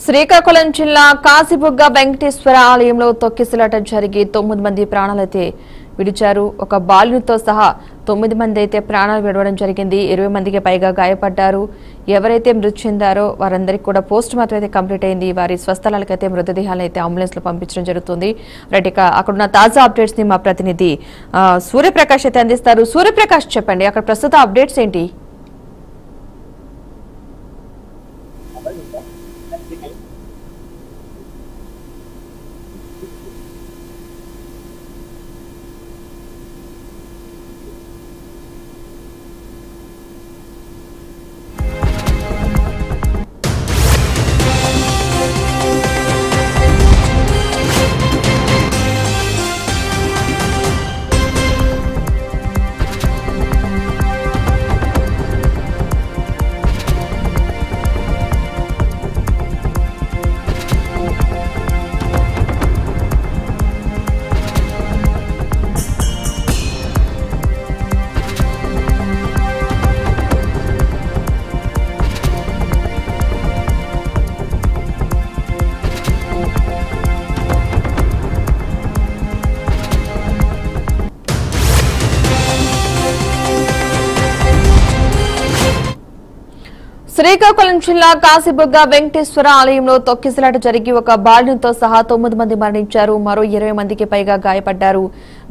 శ్రీకాకుళం జిల్లా కాశీబుగ్గ వెంకటేశ్వర ఆలయంలో తొక్కిసలాట జరిగి 9 మంది ప్రాణాలైతే విడిచారు. ఒక బాలునితో సహా 9 మంది అయితే ప్రాణాలు విడవడం జరిగింది. 20 మందికి పైగా గాయపడ్డారు. ఎవరైతే మృతి చెందారో వారందరికీ కూడా పోస్ట్ మార్టం అయితే కంప్లీట్ అయింది. వారి స్వస్థలాలకైతే మృతదేహాలను అయితే అంబులెన్స్ లో పంపించడం జరుగుతుంది. రైట్, అక్కడున్న తాజా అప్డేట్స్ ని మా ప్రతినిధి సూర్యప్రకాష్ అయితే అందిస్తారు. సూర్యప్రకాష్, చెప్పండి, అక్కడ ప్రస్తుత అప్డేట్స్ ఏంటి? శ్రీకాకుళం జిల్లా కాశీబుగ్గ వెంకటేశ్వర ఆలయంలో తొక్కిసలాట జరిగి ఒక బాలునితో సహా 9 మంది మరణించారు. మరో 20 మందికి పైగా గాయపడ్డారు.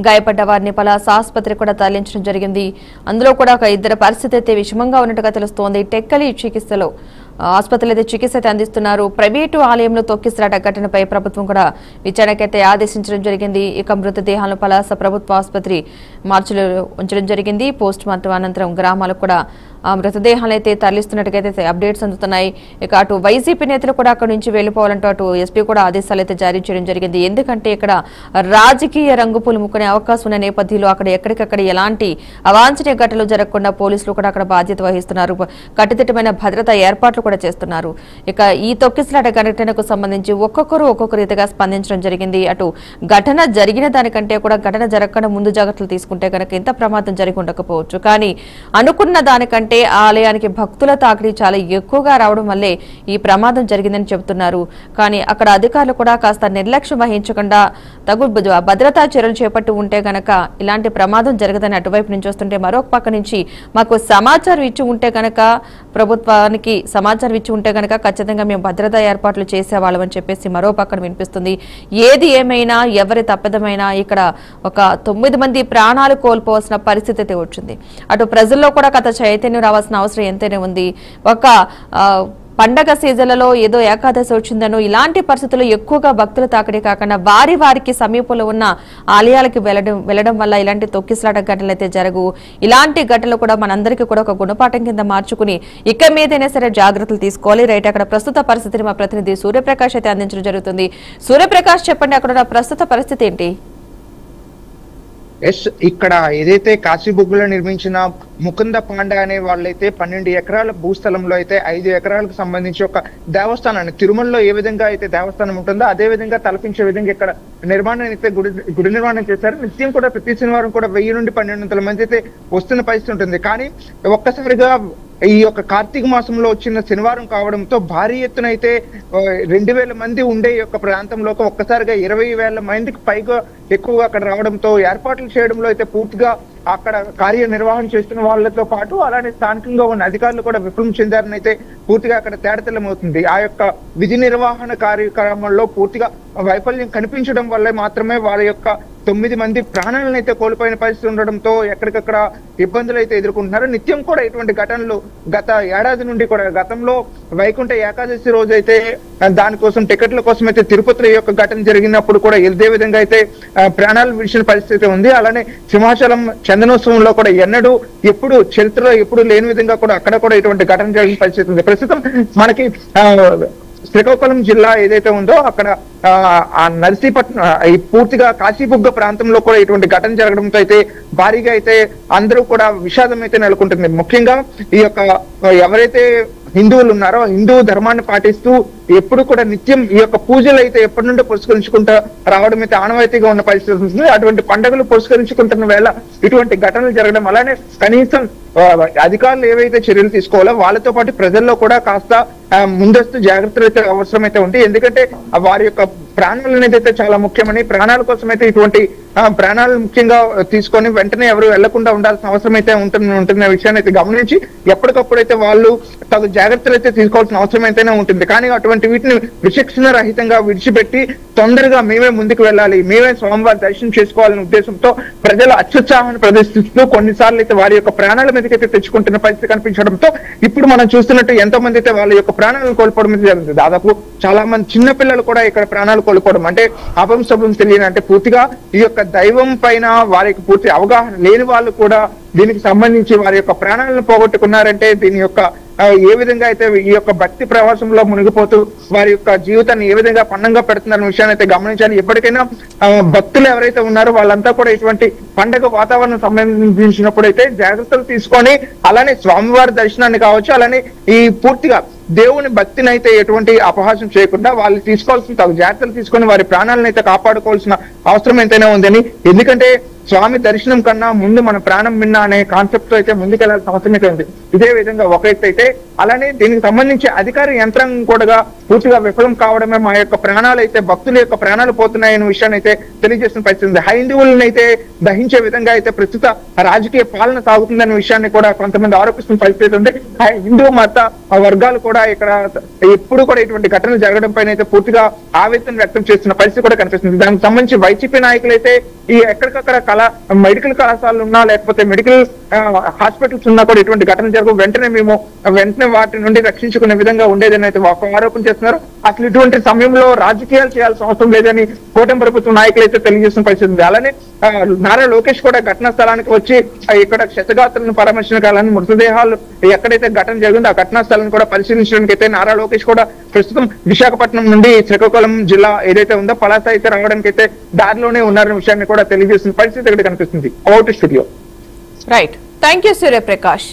గాయపడ్డ వారిని పలాస ఆసుపత్రికి కూడా తరలించడం జరిగింది. అందులో కూడా ఒక ఇద్దరు పరిస్థితి అయితే విషమంగా ఉన్నట్టుగా తెలుస్తోంది. టెక్కలి చికిత్సలో ఆసుపత్రులు అయితే చికిత్స అయితే అందిస్తున్నారు. ప్రైవేటు ఆలయంలో తొక్కిసలాట ఘటనపై ప్రభుత్వం కూడా విచారణకైతే ఆదేశించడం జరిగింది. ఇక మృతదేహాలను పలాస ప్రభుత్వ ఆసుపత్రి మార్చిలో ఉంచడం జరిగింది. పోస్ట్ మార్టం అనంతరం గ్రామాలకు కూడా ఆ మృతదేహాలు అయితే తరలిస్తున్నట్టుగైతే అప్డేట్స్ అందుతున్నాయి. ఇక అటు వైసీపీ నేతలు కూడా అక్కడి నుంచి వెళ్లిపోవాలంటూ అటు ఎస్పీ కూడా ఆదేశాలు అయితే జారీ చేయడం జరిగింది. ఎందుకంటే ఇక్కడ రాజకీయ రంగు పులుముకునే అవకాశం ఉన్న నేపథ్యంలో అక్కడ ఎక్కడికక్కడ ఎలాంటి అవాంఛనీయ ఘటనలు జరగకుండా పోలీసులు కూడా అక్కడ బాధ్యత వహిస్తున్నారు. కట్టుదిట్టమైన భద్రతా ఏర్పాట్లు కూడా చేస్తున్నారు. ఇక ఈ తొక్కిసలాట ఘటనకు సంబంధించి ఒక్కొక్క రీతిగా స్పందించడం జరిగింది. అటు ఘటన జరిగిన దానికంటే కూడా ఘటన జరగకుండా ముందు జాగ్రత్తలు తీసుకుంటే కనుక ఇంత ప్రమాదం జరిగి ఉండకపోవచ్చు. కానీ అనుకున్న దానికంటే ఆలయానికి భక్తుల తాకిడి చాలా ఎక్కువగా రావడం వల్లే ఈ ప్రమాదం జరిగిందని చెబుతున్నారు. కానీ అక్కడ అధికారులు కూడా కాస్త నిర్లక్ష్యం వహించకుండా తగు భద్రతా చర్యలు చేపట్టి ఉంటే గనక ఇలాంటి ప్రమాదం జరగదని అటువైపు నుంచి వస్తుంటే, మరొక పక్క నుంచి మాకు సమాచారం ఇచ్చి ఉంటే గనక, ప్రభుత్వానికి సమాచారం ఇచ్చి ఉంటే గనక ఖచ్చితంగా మేము భద్రతా ఏర్పాట్లు చేసేవాళ్ళమని చెప్పేసి మరో పక్కన వినిపిస్తుంది. ఏది ఏమైనా ఎవరి తప్పిదమైనా ఇక్కడ ఒక 9 మంది ప్రాణాలు కోల్పోవాల్సిన పరిస్థితి అయితే వచ్చింది. అటు ప్రజల్లో కూడా కథ చైతన్యం రావాల్సిన అవసరం ఎంతైనా ఉంది. ఒక పండగ సీజన్లలో ఏదో ఏకాదశి వచ్చిందనో ఇలాంటి పరిస్థితుల్లో ఎక్కువగా భక్తుల తాకిడి కాకుండా వారికి సమీపంలో ఉన్న ఆలయాలకు వెళ్లడం వల్ల ఇలాంటి తొక్కిసలాట ఘటనలు అయితే జరగు. ఇలాంటి ఘటనలు కూడా మనందరికీ కూడా ఒక గుణపాఠం కింద మార్చుకుని ఇక మీదైనా సరే జాగ్రత్తలు తీసుకోవాలి. రైట్, అక్కడ ప్రస్తుత పరిస్థితిని మా ప్రతినిధి సూర్యప్రకాష్ అయితే అందించడం జరుగుతుంది. సూర్యప్రకాష్, చెప్పండి, అక్కడ ప్రస్తుత పరిస్థితి ఏంటి? ఇక్కడ ఏదైతే కాశీబుగ్గలో నిర్మించిన ముకుంద పాండే అనే వాళ్ళైతే 12 ఎకరాల భూస్థలంలో అయితే 5 ఎకరాలకు సంబంధించి ఒక దేవస్థానాన్ని, తిరుమలలో ఏ విధంగా అయితే దేవస్థానం ఉంటుందో అదే విధంగా తలపించే విధంగా ఇక్కడ నిర్మాణాన్ని అయితే గుడి నిర్మాణం చేశారు. నిత్యం కూడా ప్రతి శనివారం కూడా 1000 నుండి 1200 మంది అయితే వస్తున్న పరిస్థితి ఉంటుంది. కానీ ఒక్కసారిగా ఈ యొక్క కార్తీక మాసంలో వచ్చిన శనివారం కావడంతో భారీ ఎత్తున అయితే 2000 మంది ఉండే యొక్క ప్రాంతంలో ఒక్కసారిగా 20,000 మందికి పైగా ఎక్కువగా అక్కడ రావడంతో ఏర్పాట్లు చేయడంలో అయితే పూర్తిగా అక్కడ కార్యనిర్వహణ చేస్తున్న వాళ్ళతో పాటు అలానే స్థానికంగా ఉన్న అధికారులు కూడా విఫలం చెందారని అయితే పూర్తిగా అక్కడ తేటతెల్లమవుతుంది. ఆ యొక్క విధి నిర్వహణ కార్యక్రమంలో పూర్తిగా వైఫల్యం కనిపించడం వల్లే మాత్రమే వాళ్ళ యొక్క 9 మంది ప్రాణాలను అయితే కోల్పోయిన పరిస్థితి ఉండడంతో ఎక్కడికక్కడ ఇబ్బందులు అయితే ఎదుర్కొంటున్నారు. నిత్యం కూడా ఇటువంటి ఘటనలు గత ఏడాది నుండి కూడా, గతంలో వైకుంఠ ఏకాదశి రోజు అయితే దానికోసం టికెట్ల కోసం అయితే తిరుపతిలో ఈ యొక్క ఘటన జరిగినప్పుడు కూడా ఇదే విధంగా అయితే ప్రాణాలు విడిచిన పరిస్థితి ఉంది. అలానే సింహాచలం చందనోత్సవంలో కూడా ఎప్పుడు చరిత్రలో ఎప్పుడు లేని విధంగా కూడా అక్కడ కూడా ఇటువంటి ఘటన జరిగిన పరిస్థితి ఉంది. ప్రస్తుతం మనకి శ్రీకాకుళం జిల్లా ఏదైతే ఉందో అక్కడ ఆ నర్సీపట్నం పూర్తిగా కాశీబుగ్గ ప్రాంతంలో కూడా ఇటువంటి ఘటన జరగడంతో అయితే భారీగా అయితే అందరూ కూడా విషాదం అయితే నెలకొంటుంది. ముఖ్యంగా ఈ యొక్క ఎవరైతే హిందువులు ఉన్నారో హిందూ ధర్మాన్ని పాటిస్తూ ఎప్పుడు కూడా నిత్యం ఈ యొక్క పూజలు అయితే ఎప్పటి నుండి పురస్కరించుకుంటా రావడం అయితే ఆనవాయితీగా ఉన్న పరిస్థితి ఉంటుంది. అటువంటి పండుగలు పురస్కరించుకుంటున్న వేళ ఇటువంటి ఘటనలు జరగడం, అలానే కనీసం అధికారులు ఏవైతే చర్యలు తీసుకోవాలో వాళ్ళతో పాటు ప్రజల్లో కూడా కాస్త ముందస్తు జాగ్రత్తలు అయితే అవసరమైతే ఉంది. ఎందుకంటే వారి యొక్క ప్రాణాలు అనేది అయితే చాలా ముఖ్యమని, ప్రాణాల కోసం అయితే ఇటువంటి ప్రాణాలు ముఖ్యంగా తీసుకొని వెంటనే ఎవరు వెళ్లకుండా ఉండాల్సిన అవసరం అయితే ఉంటున్న విషయాన్ని అయితే గమనించి ఎప్పటికప్పుడు అయితే వాళ్ళు తగు జాగ్రత్తలు అయితే తీసుకోవాల్సిన అవసరం అయితేనే ఉంటుంది. కానీ అటువంటి వీటిని విచక్షణ రహితంగా విడిచిపెట్టి తొందరగా మేమే ముందుకు వెళ్ళాలి, మేమే స్వామివారి దర్శనం చేసుకోవాలనే ఉద్దేశంతో ప్రజలు అత్యుత్సాహాన్ని ప్రదర్శిస్తూ కొన్నిసార్లు అయితే వారి యొక్క ప్రాణాల మీదకైతే తెచ్చుకుంటున్న పరిస్థితి కనిపించడంతో ఇప్పుడు మనం చూస్తున్నట్టు ఎంతో మంది అయితే వాళ్ళ యొక్క ప్రాణాలను కోల్పోవడం జరిగింది. దాదాపు చాలా మంది చిన్న పిల్లలు కూడా ఇక్కడ ప్రాణాలు కోల్పోవడం అంటే అపంశుభం తెలియని, అంటే పూర్తిగా ఈ యొక్క దైవం పైన వారికి పూర్తి అవగాహన లేని వాళ్ళు కూడా దీనికి సంబంధించి వారి యొక్క ప్రాణాలను పోగొట్టుకున్నారంటే దీని యొక్క ఏ విధంగా అయితే ఈ యొక్క భక్తి ప్రవాసంలో మునిగిపోతూ వారి యొక్క జీవితాన్ని ఏ విధంగా పన్నంగా పెడుతున్నారన్న విషయాన్ని అయితే గమనించాలి. ఎప్పటికైనా భక్తులు ఎవరైతే ఉన్నారో వాళ్ళంతా కూడా ఇటువంటి పండగ వాతావరణం సంబంధించినప్పుడు అయితే జాగ్రత్తలు తీసుకొని అలానే స్వామివారి దర్శనాన్ని కావచ్చు, అలానే ఈ పూర్తిగా దేవుని భక్తిని అయితే ఎటువంటి అపహాసం చేయకుండా వాళ్ళు తీసుకోవాల్సిన తగు జాగ్రత్తలు తీసుకొని వారి ప్రాణాలను అయితే కాపాడుకోవాల్సిన అవసరం ఎంతైనా ఉందని, ఎందుకంటే స్వామి దర్శనం కన్నా ముందు మన ప్రాణం విన్నా అనే కాన్సెప్ట్ తో అయితే ముందుకెళ్లాల్సిన అవసరం అయితే ఉంది. ఇదే విధంగా ఒక ఎత్తు అయితే అలానే దీనికి సంబంధించి అధికార యంత్రాంగం కూడా పూర్తిగా విఫలం కావడమే మా యొక్క ప్రాణాలు అయితే భక్తుల యొక్క ప్రాణాలు పోతున్నాయనే విషయాన్ని అయితే తెలియజేసిన పరిస్థితి ఉంది. హైందువులను అయితే దహించే విధంగా అయితే ప్రస్తుత రాజకీయ పాలన సాగుతుందనే విషయాన్ని కూడా కొంతమంది ఆరోపిస్తున్న పరిస్థితి ఉంది. హిందూ మత వర్గాలు కూడా ఇక్కడ ఎప్పుడు కూడా ఇటువంటి ఘటనలు జరగడం పైన అయితే పూర్తిగా ఆవేదన వ్యక్తం చేస్తున్న పరిస్థితి కూడా కనిపిస్తుంది. దానికి సంబంధించి వైసీపీ నాయకులు అయితే ఈ ఎక్కడికక్కడ మెడికల్ కళాశాలలు ఉన్నా లేకపోతే మెడికల్ హాస్పిటల్స్ ఉన్నా కూడా ఇటువంటి ఘటన జరగవు, వెంటనే వాటి నుండి రక్షించుకునే విధంగా ఉండేదని అయితే ఆరోపణ చేస్తున్నారు. అసలు ఇటువంటి సమయంలో రాజకీయాలు చేయాల్సిన అవసరం లేదని కూటమి ప్రభుత్వం నాయకులు అయితే తెలియజేస్తున్న పరిస్థితి ఉంది. అలానే నారా లోకేష్ కూడా ఘటనా స్థలానికి వచ్చి ఇక్కడ క్షతగాత్రులను పరామర్శించాలని, మృతదేహాలు ఎక్కడైతే ఘటన జరిగిందో ఆ ఘటనా స్థలాన్ని కూడా పరిశీలించడానికి అయితే నారా లోకేష్ కూడా ప్రస్తుతం విశాఖపట్నం నుండి శ్రీకాకుళం జిల్లా ఏదైతే ఉందో పలాస అయితే రావడానికి అయితే దారిలోనే ఉన్నారనే విషయాన్ని కూడా తెలియజేస్తున్న పరిస్థితి ఇక్కడ కనిపిస్తుంది. Out studio. Right, thank you Suryaprakash.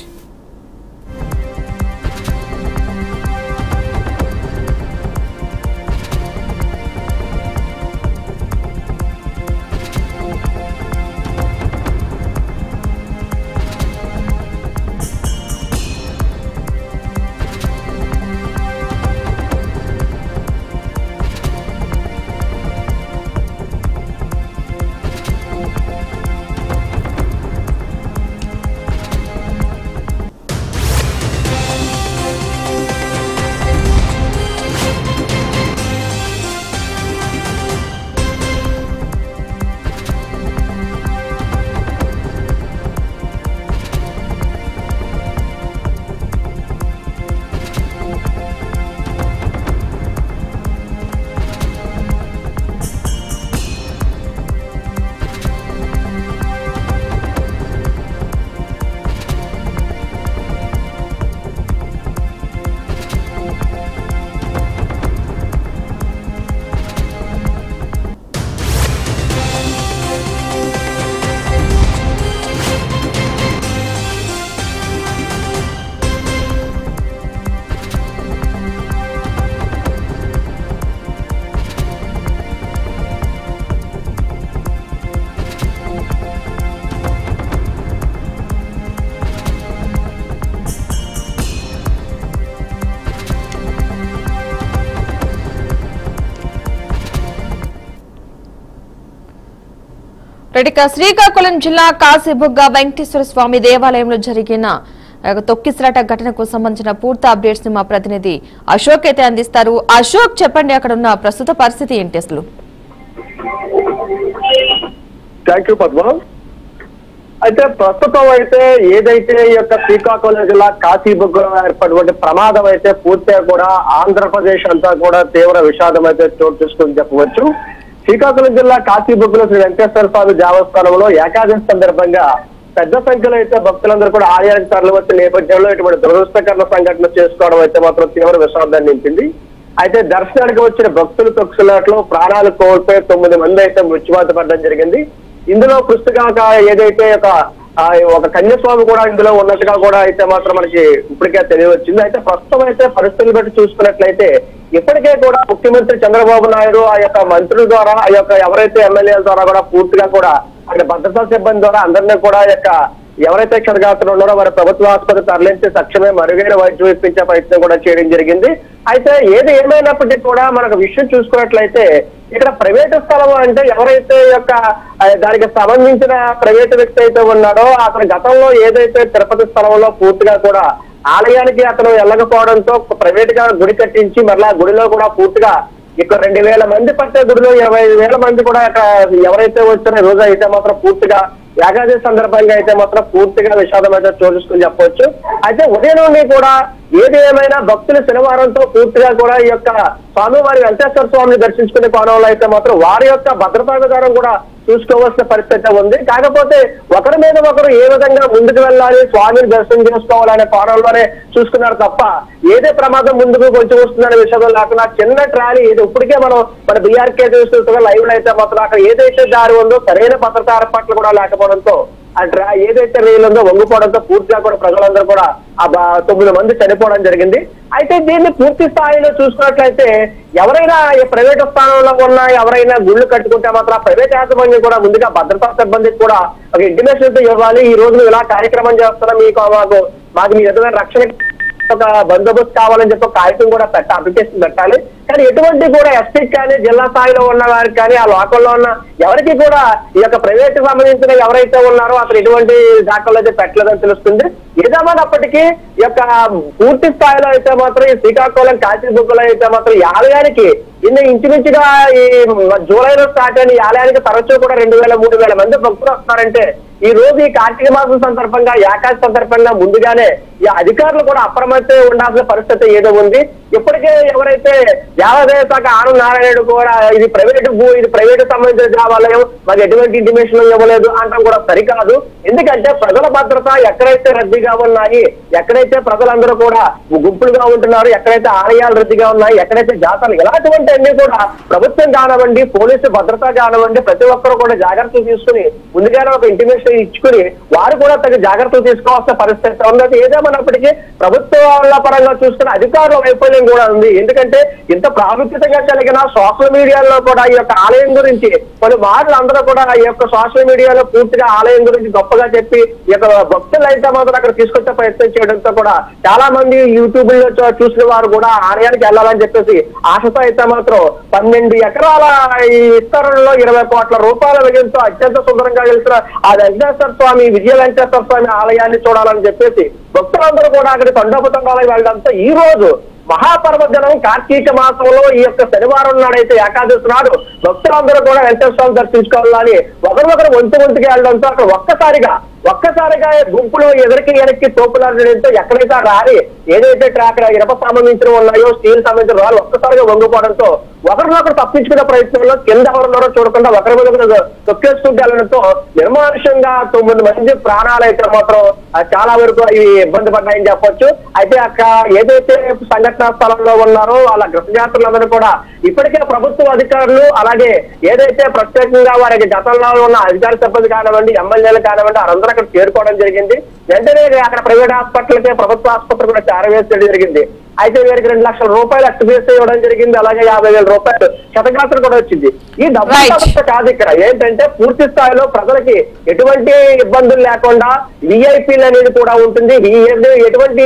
Srikakulam జిల్లా కాశీబుగ్గ వెంకటేశ్వర స్వామి దేవాలయంలో జరిగిన తొక్కిసలాట ఘటనకు సంబంధించిన పూర్తి అప్డేట్స్ ని మా ప్రతినిధి అశోక్ అయితే అందిస్తారు. అశోక్, చెప్పండి, అక్కడ ఉన్న ప్రస్తుత పరిస్థితి ఏంటి అసలు? Thank you Padma. అయితే ప్రస్తుతం అయితే ఏదైతే ఈ యొక్క శ్రీకాకుళం జిల్లా కాశీబుగ్గలో ఏర్పడినటువంటి ప్రమాదం అయితే పూర్తిగా కూడా ఆంధ్రప్రదేశ్ అంతా కూడా తీవ్ర విషాదం అయితే చోటు చేసుకుని చెప్పవచ్చు. శ్రీకాకుళం జిల్లా కాశీబుగ్గలో శ్రీ వెంకటేశ్వర స్వామి దేవస్థానంలో ఏకాదశి సందర్భంగా పెద్ద సంఖ్యలో అయితే భక్తులందరూ కూడా ఆలయానికి తరలి వచ్చిన నేపథ్యంలో ఇటువంటి దురదృష్టకర సంఘటన చేసుకోవడం అయితే మాత్రం తీవ్ర విషాదాన్ని నింపింది. అయితే దర్శనానికి వచ్చిన భక్తులు తొక్కిసలాటలో ప్రాణాలు కోల్పోయి 9 మంది అయితే మృత్యువాత పడడం జరిగింది. ఇందులో పుస్తకాక ఏదైతే ఒక కన్యాస్వామి కూడా ఇందులో ఉన్నట్టుగా కూడా అయితే మాత్రం మనకి ఇప్పటికే తెలియవచ్చింది. అయితే ప్రస్తుతం అయితే పరిస్థితులు బట్టి చూసుకున్నట్లయితే ఇప్పటికే కూడా ముఖ్యమంత్రి చంద్రబాబు నాయుడు ఆ యొక్క మంత్రుల ద్వారా ఆ యొక్క ఎవరైతే ఎమ్మెల్యేల ద్వారా కూడా పూర్తిగా కూడా అక్కడ భద్రతా సిబ్బంది ద్వారా అందరినీ కూడా ఎవరైతే క్షతగాత్రులు ఉన్నారో వారి ప్రభుత్వ ఆసుపత్రి తరలించి తక్షణమే మరుగైన వైద్యం ఇప్పించే ప్రయత్నం కూడా చేయడం జరిగింది. అయితే ఏది ఏమైనప్పటికీ కూడా మనకు విషయం చూసుకున్నట్లయితే ఇక్కడ ప్రైవేటు స్థలం అంటే ఎవరైతే యొక్క దానికి సంబంధించిన ప్రైవేటు వ్యక్తి అయితే ఉన్నాడో అతను గతంలో ఏదైతే తిరుపతి స్థలంలో పూర్తిగా కూడా ఆలయానికి అతను వెళ్ళకపోవడంతో ప్రైవేట్ గా గుడి కట్టించి మరలా గుడిలో కూడా పూర్తిగా ఇక్కడ 2,000 మంది పట్టే గుడిలో 25,000 మంది కూడా ఎవరైతే వచ్చిన రోజు అయితే మాత్రం పూర్తిగా ఏకాదశి సందర్భంగా అయితే మాత్రం పూర్తిగా విషాదం అయితే చూసుకుని చెప్పవచ్చు. అయితే ఉదయం నుండి కూడా ఏది ఏమైనా భక్తులు శనివారంతో పూర్తిగా కూడా ఈ యొక్క స్వామివారి వెంకటేశ్వర స్వామిని దర్శించుకునే కోణంలో అయితే మాత్రం వారి యొక్క భద్రతా విధానం కూడా చూసుకోవాల్సిన పరిస్థితి ఉంది. కాకపోతే ఒకరి మీద ఒకరు ఏ విధంగా ముందుకు వెళ్ళాలి, స్వామిని దర్శనం చేసుకోవాలనే కోణంలోనే చూసుకున్నారు తప్ప ఏదే ప్రమాదం ముందుకు కొంచెం వస్తుందనే విషయంలో లేకుండా చిన్న ట్రాలీ ఇది ఇప్పటికే మన బీఆర్కే చూస్తున్న లైవ్ లో అయితే మాత్రం అక్కడ ఏదైతే దారి ఉందో సరైన భద్రతా ఏర్పాట్లు కూడా లేకపోవడంతో ఏదైతే రైలు ఉందో వంగిపోవడంతో పూర్తిగా కూడా ప్రజలందరూ కూడా 9 మంది చనిపోవడం జరిగింది. అయితే దీన్ని పూర్తి స్థాయిలో చూసుకున్నట్లయితే ఎవరైనా ఈ స్థానంలో ఉన్న ఎవరైనా గుళ్ళు కట్టుకుంటే మాత్రం ప్రైవేట్ యాజమాన్యం కూడా ముందుగా భద్రతా సిబ్బందికి కూడా ఒక ఇంటిమేషన్ ఇవ్వాలి. ఈ రోజు ఇలా కార్యక్రమం చేస్తున్నాం, మాకు మీ విధమైన రక్షణ ఒక బందోబస్తు కావాలని చెప్పి కాగితం కూడా అప్లికేషన్ పెట్టాలి. కానీ ఎటువంటి కూడా ఎస్పీకి కానీ జిల్లా స్థాయిలో ఉన్న వారికి కానీ ఆ లోకల్లో ఉన్న ఎవరికి కూడా ఈ యొక్క ప్రైవేట్ సంబంధించిన ఎవరైతే ఉన్నారో అతను ఎటువంటి దాఖలు అయితే పెట్టలేదని తెలుస్తుంది. ఏదేమైనప్పటికీ ఈ యొక్క పూర్తి స్థాయిలో అయితే మాత్రం ఈ శ్రీకాకుళం కాశీబుగ్గలో అయితే మాత్రం ఈ ఆలయానికి ఇంచుమించుగా ఈ జూలైలో స్టార్ట్ అయిన ఈ ఆలయానికి తరచూ కూడా 2,000-3,000 మంది భక్తులు వస్తున్నారంటే ఈ రోజు ఈ కార్తీక మాసం సందర్భంగా ఏకాదశి సందర్భంగా ముందుగానే ఈ అధికారులు కూడా అప్రమత్తం ఉండాల్సిన పరిస్థితి ఏదో ఉంది. ఇప్పటికే ఎవరైతే దేవాదాయ శాఖ ఆనంద్ నారాయణుడు కూడా ఇది ప్రైవేటు సంబంధించిన దేవాలయం మాకు ఎటువంటి ఇంటిమేషన్ ఇవ్వలేదు అనడం కూడా సరికాదు. ఎందుకంటే ప్రజల భద్రత ఎక్కడైతే రద్దీగా ఉన్నాయి, ఎక్కడైతే ప్రజలందరూ కూడా గుంపులుగా ఉంటున్నారు, ఎక్కడైతే ఆలయాలు రద్దీగా ఉన్నాయి, ఎక్కడైతే జాతరలు ఇలాంటివంటి అన్ని కూడా ప్రభుత్వం కానివ్వండి, పోలీసు భద్రత కానివ్వండి ప్రతి ఒక్కరు కూడా జాగ్రత్తలు తీసుకుని ముందుగానే ఒక ఇంటిమేషన్ ఇచ్చుకుని వారు కూడా తగ్గ జాగ్రత్తలు తీసుకోవాల్సిన పరిస్థితి ఉన్నది. ఏదేమైనప్పటికీ ప్రభుత్వాల పరంగా చూసుకున్న అధికారుల వైఫల్యం కూడా ఉంది. ఎందుకంటే ఇంత ప్రాముఖ్యతగా కలిగిన సోషల్ మీడియాలో కూడా ఈ యొక్క ఆలయం గురించి కొన్ని మార్లు అందరూ కూడా ఈ యొక్క సోషల్ మీడియాలో పూర్తిగా ఆలయం గురించి గొప్పగా చెప్పి ఈ యొక్క భక్తులు అయితే మాత్రం అక్కడ తీసుకొచ్చే ప్రయత్నం చేయడంతో కూడా చాలా మంది యూట్యూబ్ లో చూసిన వారు కూడా ఆలయానికి వెళ్ళాలని చెప్పేసి ఆశతో అయితే మాత్రం 12 ఎకరాల ఈ విస్తరణలో 20 కోట్ల రూపాయల వ్యయంతో అత్యంత సుందరంగా వెళ్తున్న ఆ వెంకటేశ్వర స్వామి విజయ వెంకటేశ్వర స్వామి ఆలయాన్ని చూడాలని చెప్పేసి భక్తులందరూ కూడా అక్కడి తండోపతండాలకు వెళ్ళడంతో ఈ రోజు మహాపర్వదినం కార్తీక మాసంలో ఈ యొక్క శనివారం నాడైతే ఏకాదశి నాడు భక్తులందరూ కూడా వెంకటేశ్వర స్వామి దర్శించుకోవాలని ఒకరికొకరు వంతుకి వెళ్ళడంతో అక్కడ ఒక్కసారిగా గుంపులో వెనక్కి తోపులాడడంతో ఎక్కడైతే రాలి ఏదైతే ట్రాక్ ఇనప సంబంధించిన ఉన్నాయో స్టీల్ సంబంధించిన రాళ్ళు ఒక్కసారిగా వంగిపోవడంతో ఒకరినొకరు తప్పించుకునే ప్రయత్నంలో కింద ఎవరున్నారో చూడకుండా ఒకరి మీద తొక్కేసుకుంటూ వెళ్ళడంతో నిర్మానుషంగా 9 మంది ప్రాణాలు అయితే మాత్రం చాలా వరకు ఇవి ఇబ్బంది పడ్డాయని చెప్పొచ్చు. అయితే అక్కడ ఏదైతే సంఘటనా స్థలంలో ఉన్నారో వాళ్ళ గ్రహయాత్రులందరూ కూడా ఇప్పటికే ప్రభుత్వ అధికారులు అలాగే ఏదైతే ప్రత్యేకంగా వారికి గతంలో ఉన్న అధికార సిబ్బంది కానివ్వండి, ఎమ్మెల్యేలు కానివ్వండి వారందరూ అక్కడ చేరుకోవడం జరిగింది. వెంటనే అక్కడ ప్రైవేట్ హాస్పిటల్కి ప్రభుత్వ ఆసుపత్రి కూడా చేరవేసడం జరిగింది. అయితే వీరికి 2 లక్షల రూపాయలు ఎక్స్‌పీఎస్ ఇవ్వడం జరిగింది. అలాగే 50,000 రూపాయలు క్షతగాత్రం కూడా వచ్చింది. ఈ డబ్బు సమస్య కాదు, ఇక్కడ ఏంటంటే పూర్తి స్థాయిలో ప్రజలకి ఎటువంటి ఇబ్బందులు లేకుండా విఐపీలు అనేది కూడా ఉంటుంది.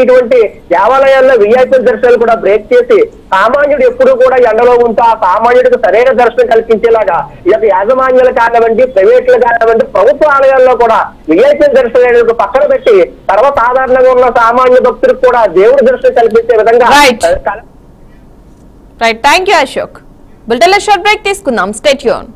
ఇటువంటి దేవాలయాల్లో విఐపీ దర్శనాలు కూడా బ్రేక్ చేసి సామాన్యుడు ఎప్పుడు కూడా ఎండలో ఉంటూ ఆ సామాన్యుడికి సరైన దర్శనం కల్పించేలాగా ఈ యొక్క యాజమాన్యాలు కానివ్వండి, ప్రైవేట్లు కానివ్వండి, ప్రభుత్వ ఆలయాల్లో కూడా విఐపీ దర్శనం అనేది పక్కన పెట్టి సర్వసాధారణంగా ఉన్న సామాన్య భక్తులకు కూడా దేవుడి దర్శనం కల్పించే విధంగా రైట్. Thank you Ashok. బులెటిన్లో షార్ట్ బ్రేక్ తీసుకుందాం. Stay tune.